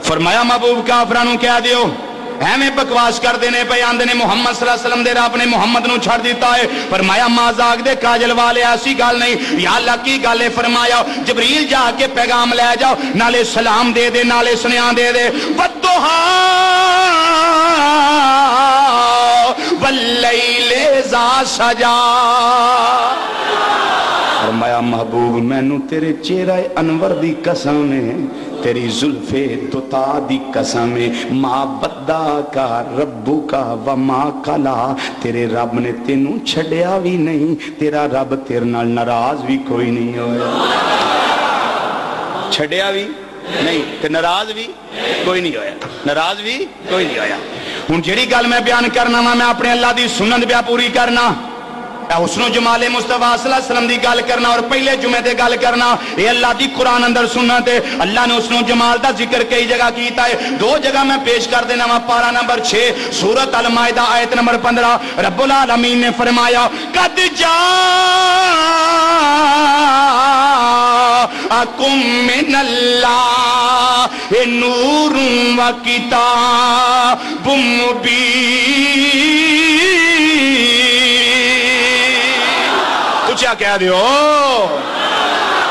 فرمایا محبوب کافرانوں کہہ دیو ایویں بکواس کر دینے پہ آندے نے محمد صلی اللہ علیہ وسلم دے رب نے محمد نو چھڑ دیتا ہے. فرمایا مازاق دے کاجل والے ایسی گل نہیں. یا اللہ کی گل ہے؟ فرمایا جبریل جا کے پیغام لے جاؤ، نالے سلام دے دے نالے سنیاں دے دے. والضحیٰ واللیل اذا سجا. فرمایا محبوب مینوں تیرے چہرہ انور دی قسم ہے، تیری زلفے دوتا دی قسم ہے، ما بدا کا ربو کا وما کلا، تیرے رب نے تینوں چھڑیا بھی نہیں، تیرا رب تیرے نال ناراض بھی کوئی نہیں ہویا. چھڑیا بھی نہیں تے ناراض بھی کوئی نہیں ہویا، ناراض بھی کوئی نہیں ہویا. ہن جڑی گل میں بیان کرنا میں اپنے اللہ دی سنت پہ پوری کرنا، حسن و جمال مصطفیٰ صلی اللہ علیہ وسلم دی گل کرنا اور پہلے جمعے دے گل کرنا. یہ اللہ دی قرآن اندر سنت ہے. اللہ نے حسن و جمال دا ذکر کئی جگہ کیتا ہے. دو جگہ میں پیش کر دینا وا. پارہ نمبر 6 سورۃ المائدہ آیت نمبر 15 رب العالمین نے فرمایا قد جاءکم من اللہ نور و کتاب مبین. کیا کہہ دیو؟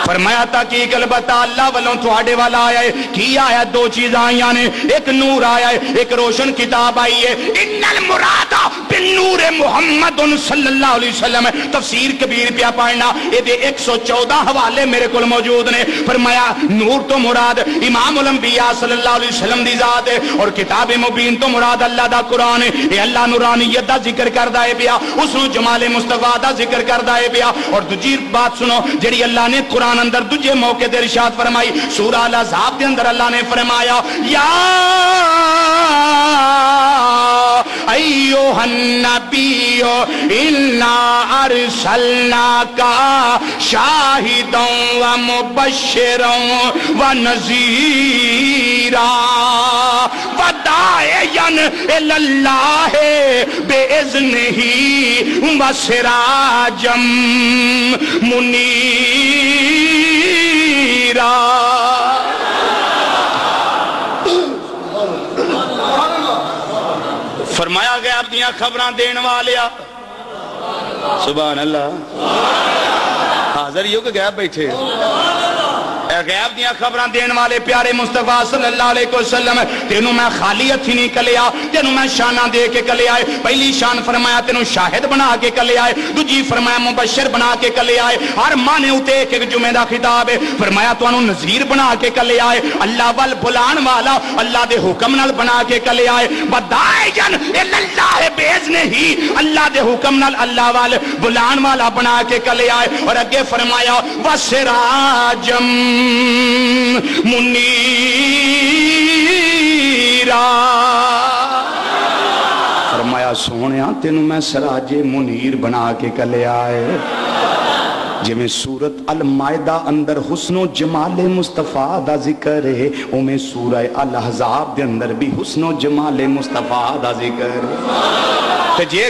فرمایا تحقیق البتہ اللہ والوں تھوڑے والا آیا ہے. کی آیا؟ دو چیز آئیاں نے، ایک نور آیا ہے، ایک روشن کتاب آئی ہے. ان المراد بالنور محمد صلی اللہ علیہ وسلم. تفسیر کبیر پیا پڑھنا، یہ دے 114 حوالے میرے کول موجود نے. فرمایا نور تو مراد امام الانبیاء صلی اللہ علیہ وسلم دی ذات ہے، اور کتاب مبین تو مراد اللہ دا قرآن ہے. یہ اللہ نورانیت دا ذکر کردا ہے پیا، اس نو جمال مصطفیٰ دا ذکر کردا ہے پیا. اور دوجی بات سنو جڑی اللہ نے قرآن اندر دجے موقع دے ارشاد فرمائی. سورہ الاحزاب دے اندر اللہ نے فرمایا یا ایوہ النبی انا ارسلناک شاہدا و مبشرا و نذیرا وداعیا الی اللہ باذنہ و سراجا منیرا. فرمایا غیب دیاں خبراں دین والیا. سبحان اللہ. حاضر ہی ہو کہ غیب بیٹھے؟ غیب دیاں خبراں دین والے پیارے مصطفیٰ صلی اللہ علیہ وسلم تینوں میں خالی ہتھی نہیں کلے آ، تینوں میں شانہ دے کے کلے آئے. پہلی شان فرمایا تینوں شاہد بنا کے کلے آئے، دوجی فرمایا مبشر بنا کے کلے آئے. ہر مانے ہوتے ایک ایک جمعہ دا خطاب ہے. فرمایا تو انہوں نذیر بنا کے کلے آئے، اللہ وال بلان والا اللہ دے حکم نال بنا کے کلے آئے. بدائجن اللہ بیزنے ہی اللہ دے حکم نال اللہ وال بلان والا بنا کے کلے آئے. اور اگے فرمایا وسراجم منیرا. فرمایا سونیا تینوں میں سراج منیر بنا کے کلے آئے. جی میں سورت المائدہ اندر حسن و جمال مصطفیٰ دا ذکر ہے، او میں سورہ الاحزاب دے اندر بھی حسن و جمال مصطفیٰ دا ذکر ہے. جے